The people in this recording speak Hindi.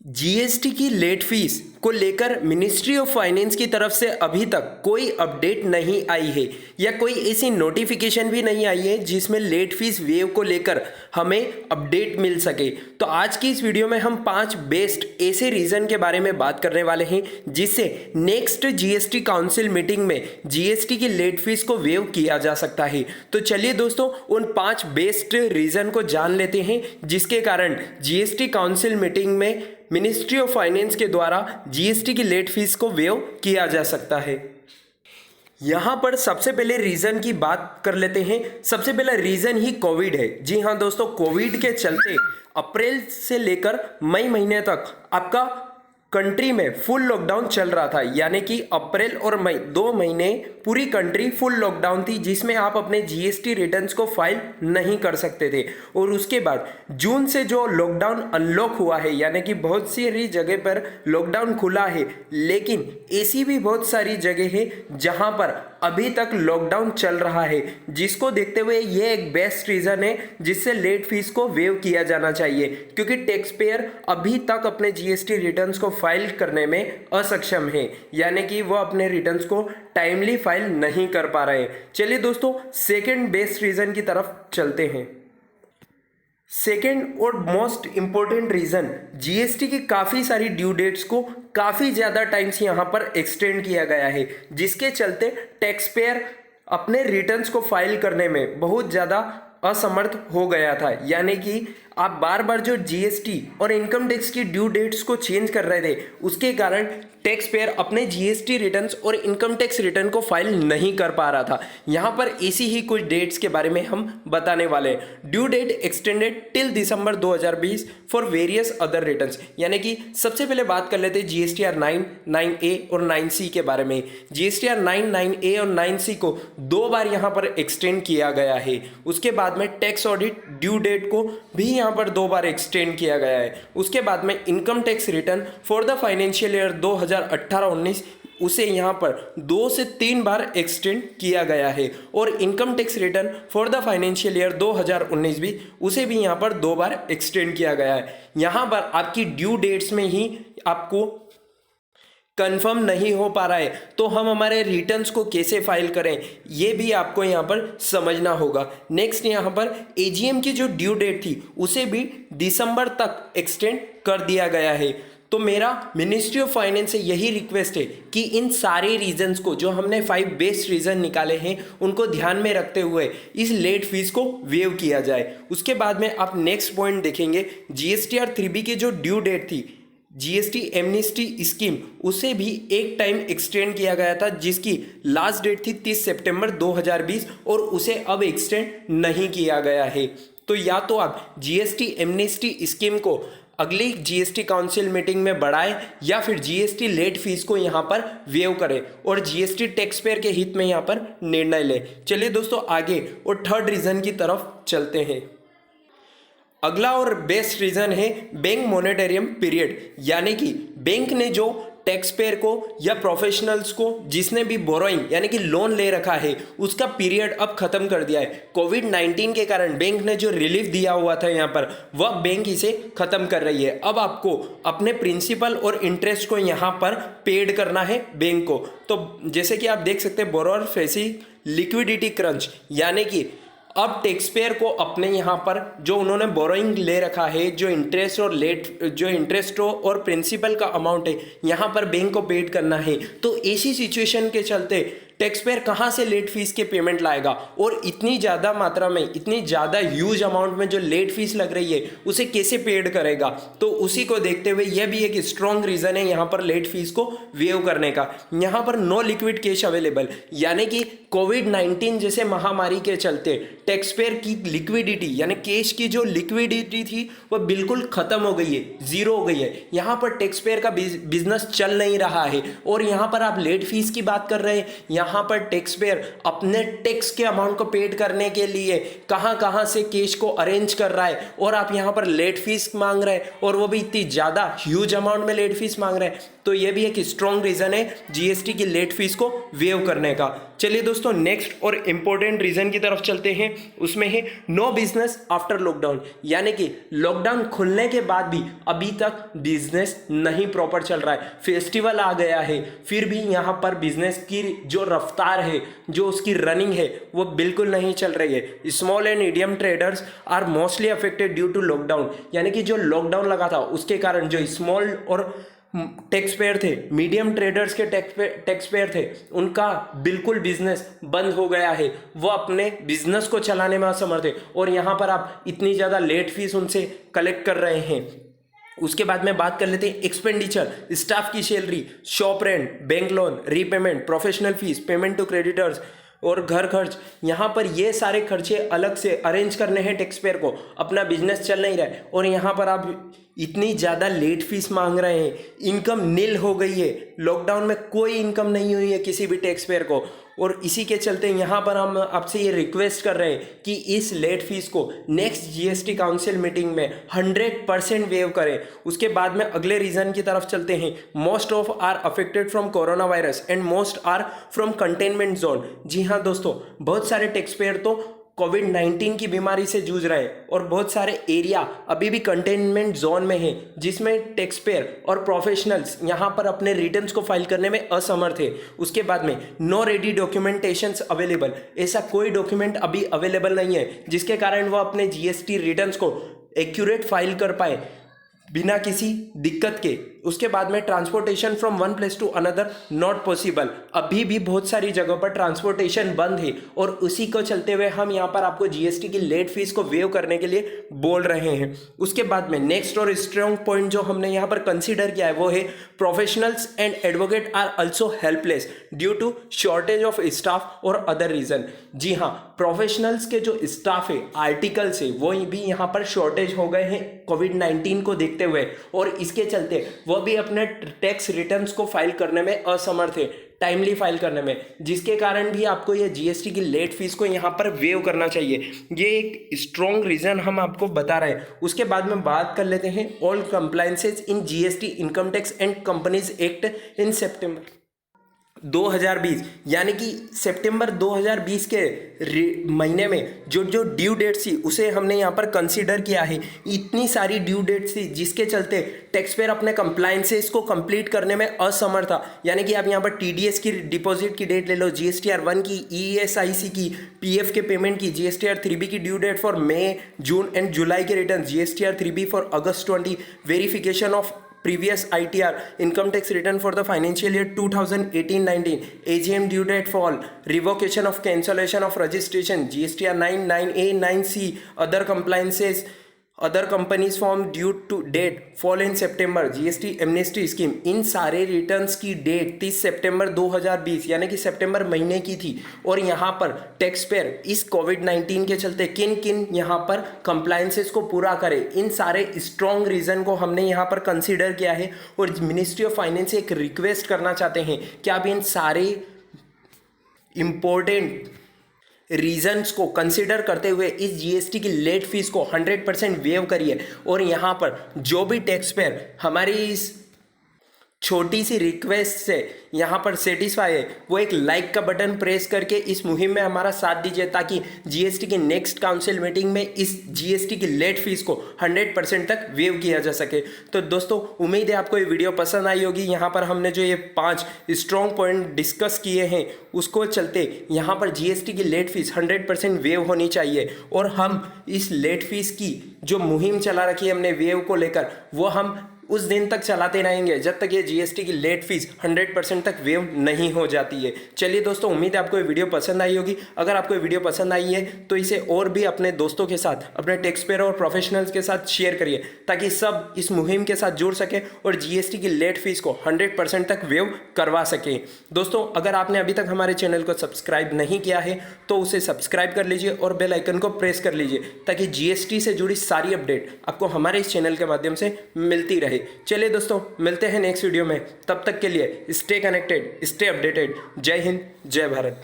जीएसटी की लेट फीस को लेकर मिनिस्ट्री ऑफ फाइनेंस की तरफ से अभी तक कोई अपडेट नहीं आई है या कोई ऐसी नोटिफिकेशन भी नहीं आई है जिसमें लेट फीस वेव को लेकर हमें अपडेट मिल सके। तो आज की इस वीडियो में हम 5 बेस्ट ऐसे रीज़न के बारे में बात करने वाले हैं जिससे नेक्स्ट जीएसटी काउंसिल मीटिंग में जीएसटी की लेट फीस को वेव किया जा सकता है। तो चलिए दोस्तों, उन 5 बेस्ट रीज़न को जान लेते हैं जिसके कारण जीएसटी काउंसिल मीटिंग में मिनिस्ट्री ऑफ फाइनेंस के द्वारा जीएसटी की लेट फीस को वेव किया जा सकता है। यहाँ पर सबसे पहले रीज़न की बात कर लेते हैं। सबसे पहला रीज़न ही कोविड है। जी हाँ दोस्तों, कोविड के चलते अप्रैल से लेकर मई महीने तक आपका कंट्री में फुल लॉकडाउन चल रहा था, यानी कि अप्रैल और मई 2 महीने पूरी कंट्री फुल लॉकडाउन थी जिसमें आप अपने जीएसटी रिटर्न्स को फाइल नहीं कर सकते थे। और उसके बाद जून से जो लॉकडाउन अनलॉक हुआ है, यानी कि बहुत सारी जगह पर लॉकडाउन खुला है, लेकिन ऐसी भी बहुत सारी जगह है जहां पर अभी तक लॉकडाउन चल रहा है, जिसको देखते हुए ये एक बेस्ट रीज़न है जिससे लेट फीस को वेव किया जाना चाहिए, क्योंकि टैक्स पेयर अभी तक अपने जीएसटी रिटर्न्स को फाइल करने में असक्षम है, यानी कि वो अपने रिटर्न्स को टाइमली फाइल नहीं कर पा रहे हैं। चलिए दोस्तों, सेकंड बेस्ट रीज़न की तरफ चलते हैं। सेकेंड और मोस्ट इंपॉर्टेंट रीज़न, जीएसटी की काफ़ी सारी ड्यू डेट्स को काफ़ी ज़्यादा टाइम्स यहाँ पर एक्सटेंड किया गया है, जिसके चलते टैक्स पेयर अपने रिटर्न्स को फाइल करने में बहुत ज़्यादा असमर्थ हो गया था। यानी कि आप बार बार जो जीएसटी और इनकम टैक्स की ड्यू डेट्स को चेंज कर रहे थे, उसके कारण टैक्स पेयर अपने जीएसटी रिटर्न्स और इनकम टैक्स रिटर्न को फाइल नहीं कर पा रहा था। यहाँ पर ऐसी ही कुछ डेट्स के बारे में हम बताने वाले हैं। Due date extended till December 2020 for various other returns. यानी कि सबसे पहले बात कर लेते हैं जीएसटीआर 9, 9A और 9C के बारे में। जीएसटीआर 9, 9A और 9C को 2 बार यहाँ पर एक्सटेंड किया गया है। उसके बाद में टैक्स ऑडिट ड्यू डेट को भी यहाँ पर 2 बार एक्सटेंड किया गया है। उसके बाद में income tax return for the financial year 2018-19 उसे यहाँ पर 2 से 3 बार एक्सटेंड किया गया है। और income tax return for the financial year 2019 भी उसे भी यहाँ पर 2 बार एक्सटेंड किया गया है। यहाँ पर आपकी ड्यू डेट्स में ही आपको कंफर्म नहीं हो पा रहा है, तो हम हमारे रिटर्न्स को कैसे फाइल करें, ये भी आपको यहाँ पर समझना होगा। नेक्स्ट, यहाँ पर एजीएम की जो ड्यू डेट थी उसे भी दिसंबर तक एक्सटेंड कर दिया गया है। तो मेरा मिनिस्ट्री ऑफ फाइनेंस से यही रिक्वेस्ट है कि इन सारे रीजंस को, जो हमने 5 बेस्ट रीजन निकाले हैं, उनको ध्यान में रखते हुए इस लेट फीस को वेव किया जाए। उसके बाद में आप नेक्स्ट पॉइंट देखेंगे, जीएसटीआर 3B की जो ड्यू डेट थी, जीएसटी एमनेस्टी स्कीम, उसे भी एक टाइम एक्सटेंड किया गया था, जिसकी लास्ट डेट थी 30 सितंबर 2020 और उसे अब एक्सटेंड नहीं किया गया है। तो या तो आप जीएसटी एमनेस्टी स्कीम को अगली जीएसटी काउंसिल मीटिंग में बढ़ाएं या फिर जीएसटी लेट फीस को यहाँ पर वेव करें और जीएसटी टैक्स पेयर के हित में यहाँ पर निर्णय लें। चलिए दोस्तों, आगे और थर्ड रीजन की तरफ चलते हैं। अगला और बेस्ट रीजन है बैंक मोनेटरियम पीरियड, यानी कि बैंक ने जो टैक्स पेयर को या प्रोफेशनल्स को जिसने भी बोरोइंग यानी कि लोन ले रखा है, उसका पीरियड अब खत्म कर दिया है। कोविड-19 के कारण बैंक ने जो रिलीफ दिया हुआ था यहाँ पर, वह बैंक इसे खत्म कर रही है। अब आपको अपने प्रिंसिपल और इंटरेस्ट को यहाँ पर पेड करना है बैंक को। तो जैसे कि आप देख सकते हैं, बोरोअर फेसी लिक्विडिटी क्रंच, यानी कि अब टैक्स पेयर को अपने यहाँ पर जो उन्होंने बोरोइंग ले रखा है, जो इंटरेस्ट और प्रिंसिपल का अमाउंट है, यहाँ पर बैंक को पेड करना है। तो ऐसी सिचुएशन के चलते टैक्स पेयर कहाँ से लेट फीस के पेमेंट लाएगा, और इतनी ज़्यादा मात्रा में, इतनी ज़्यादा ह्यूज अमाउंट में जो लेट फीस लग रही है उसे कैसे पेड करेगा। तो उसी को देखते हुए यह भी एक स्ट्रॉन्ग रीज़न है यहाँ पर लेट फीस को वेव करने का। यहाँ पर नो लिक्विड कैश अवेलेबल, यानी कि कोविड-19 जैसे महामारी के चलते टैक्स पेयर की लिक्विडिटी यानी कैश की जो लिक्विडिटी थी वह बिल्कुल ख़त्म हो गई है, ज़ीरो हो गई है। यहाँ पर टैक्स पेयर का बिजनेस चल नहीं रहा है और यहाँ पर आप लेट फीस की बात कर रहे हैं। यहाँ पर टैक्स पेयर अपने टैक्स के अमाउंट को पेड करने के लिए कहाँ से कैश को अरेंज कर रहा है, और आप यहाँ पर लेट फीस मांग रहे हैं, और वो भी इतनी ज़्यादा ह्यूज अमाउंट में लेट फीस मांग रहे हैं। तो ये भी एक स्ट्रॉन्ग रीज़न है जीएसटी की लेट फीस को वेव करने का। चलिए दोस्तों, नेक्स्ट और इम्पोर्टेंट रीजन की तरफ चलते हैं। उसमें है नो बिजनेस आफ्टर लॉकडाउन, यानी कि लॉकडाउन खुलने के बाद भी अभी तक बिजनेस नहीं प्रॉपर चल रहा है। फेस्टिवल आ गया है, फिर भी यहाँ पर बिजनेस की जो रफ्तार है, जो उसकी रनिंग है, वो बिल्कुल नहीं चल रही है। Small and medium traders are mostly affected due to lockdown, यानी कि जो लॉकडाउन लगा था उसके कारण जो स्मॉल और टैक्स पेयर थे, मीडियम ट्रेडर्स के टैक्स पेयर थे, उनका बिल्कुल बिजनेस बंद हो गया है। वो अपने बिजनेस को चलाने में असमर्थ है और यहाँ पर आप इतनी ज़्यादा लेट फीस उनसे कलेक्ट कर रहे हैं। उसके बाद में बात कर लेते हैं एक्सपेंडिचर, स्टाफ की salary, shop rent, bank loan, repayment, professional fees, payment to creditors और घर खर्च। यहाँ पर ये सारे खर्चे अलग से अरेंज करने हैं टैक्स पेयर को, अपना बिजनेस चल नहीं रहा है और यहाँ पर आप इतनी ज़्यादा लेट फीस मांग रहे हैं। इनकम नील हो गई है, लॉकडाउन में कोई इनकम नहीं हुई है किसी भी टैक्स पेयर को, और इसी के चलते यहाँ पर हम आपसे ये रिक्वेस्ट कर रहे हैं कि इस लेट फीस को नेक्स्ट जीएसटी काउंसिल मीटिंग में 100% वेव करें। उसके बाद में अगले रीजन की तरफ चलते हैं। Most of are affected from corona virus and most are from containment zone. जी हाँ दोस्तों, बहुत सारे टैक्स पेयर तो कोविड-19 की बीमारी से जूझ रहे हैं और बहुत सारे एरिया अभी भी कंटेनमेंट जोन में हैं, जिसमें टैक्स पेयर और प्रोफेशनल्स यहाँ पर अपने रिटर्न्स को फाइल करने में असमर्थ है। उसके बाद में नो रेडी डॉक्यूमेंटेशंस अवेलेबल, ऐसा कोई डॉक्यूमेंट अभी अवेलेबल नहीं है जिसके कारण वो अपने जीएसटी रिटर्न्स को एक्यूरेट फाइल कर पाए बिना किसी दिक्कत के। उसके बाद में transportation from one place to another not possible, अभी भी बहुत सारी जगहों पर ट्रांसपोर्टेशन बंद है और उसी को चलते हुए हम यहाँ पर आपको जीएसटी की लेट फीस को वेव करने के लिए बोल रहे हैं। उसके बाद में नेक्स्ट और स्ट्रॉन्ग पॉइंट जो हमने यहाँ पर कंसीडर किया है वो है professionals and advocate are also helpless due to shortage of staff और अदर रीजन। जी हाँ, प्रोफेशनल्स के जो स्टाफ है, आर्टिकल्स है, वो भी यहाँ पर शॉर्टेज हो गए हैं कोविड-19 को देखते हुए, और इसके चलते वो भी अपने टैक्स रिटर्न्स को फाइल करने में असमर्थ है, टाइमली फाइल करने में, जिसके कारण भी आपको ये जीएसटी की लेट फीस को यहाँ पर वेव करना चाहिए। ये एक स्ट्रॉन्ग रीजन हम आपको बता रहे हैं। उसके बाद में बात कर लेते हैं all compliances in GST income tax and companies act in September 2020, यानी कि सितंबर 2020 के महीने में जो जो ड्यू डेट थी उसे हमने यहाँ पर कंसीडर किया है। इतनी सारी ड्यू डेट थी जिसके चलते टैक्स पेयर अपने कंप्लायंसेस को कंप्लीट करने में असमर्थ था। यानी कि आप यहाँ पर टीडीएस की डिपॉजिट की डेट ले लो, जीएसटीआर 1 की, ईएसआईसी की, पीएफ के पेमेंट की, जीएसटीआर 3बी की due date for May, June and July के रिटर्न, जीएसटीआर 3बी for August 20, verification of previous ITR, income tax return for the financial year 2018-19, AGM due date fall, revocation of cancellation of registration, GSTR 9, 9A, 9C, other compliances, other companies form due to date fall in September, GST amnesty scheme। इन सारे रिटर्न्स की डेट 30 सितंबर 2020 यानी कि सितंबर महीने की थी, और यहाँ पर टैक्स पेयर इस कोविड-19 के चलते किन किन यहाँ पर कंप्लायंसेस को पूरा करे, इन सारे स्ट्रॉन्ग रीजन को हमने यहाँ पर कंसीडर किया है। और मिनिस्ट्री ऑफ फाइनेंस से एक रिक्वेस्ट करना चाहते हैं कि आप इन सारे इंपॉर्टेंट रीजन्स को कंसिडर करते हुए इस जीएसटी की लेट फीस को 100% वेव करिए। और यहाँ पर जो भी टैक्स पेयर हमारी इस छोटी सी रिक्वेस्ट से यहाँ पर सेटिस्फाई है, वो एक लाइक का बटन प्रेस करके इस मुहिम में हमारा साथ दीजिए, ताकि जीएसटी की नेक्स्ट काउंसिल मीटिंग में इस जीएसटी की लेट फीस को 100% तक वेव किया जा सके। तो दोस्तों, उम्मीद है आपको ये वीडियो पसंद आई होगी। यहाँ पर हमने जो ये 5 स्ट्रॉन्ग पॉइंट डिस्कस किए हैं उसको चलते यहाँ पर जीएसटी की लेट फीस 100% वेव होनी चाहिए, और हम इस लेट फीस की जो मुहिम चला रखी है हमने वेव को लेकर, वो हम उस दिन तक चलाते रहेंगे जब तक ये जीएसटी की लेट फीस 100% तक वेव नहीं हो जाती है। चलिए दोस्तों, उम्मीद है आपको ये वीडियो पसंद आई होगी। अगर आपको ये वीडियो पसंद आई है तो इसे और भी अपने दोस्तों के साथ, अपने टैक्स पेयर और प्रोफेशनल्स के साथ शेयर करिए, ताकि सब इस मुहिम के साथ जुड़ सके और जीएसटी की लेट फीस को 100% तक वेव करवा सके। दोस्तों, अगर आपने अभी तक हमारे चैनल को सब्सक्राइब नहीं किया है तो उसे सब्सक्राइब कर लीजिए और बेल आइकन को प्रेस कर लीजिए, ताकि जीएसटी से जुड़ी सारी अपडेट आपको हमारे इस चैनल के माध्यम से मिलती रहे। चलिए दोस्तों, मिलते हैं नेक्स्ट वीडियो में। तब तक के लिए स्टे कनेक्टेड, स्टे अपडेटेड। जय हिंद, जय भारत।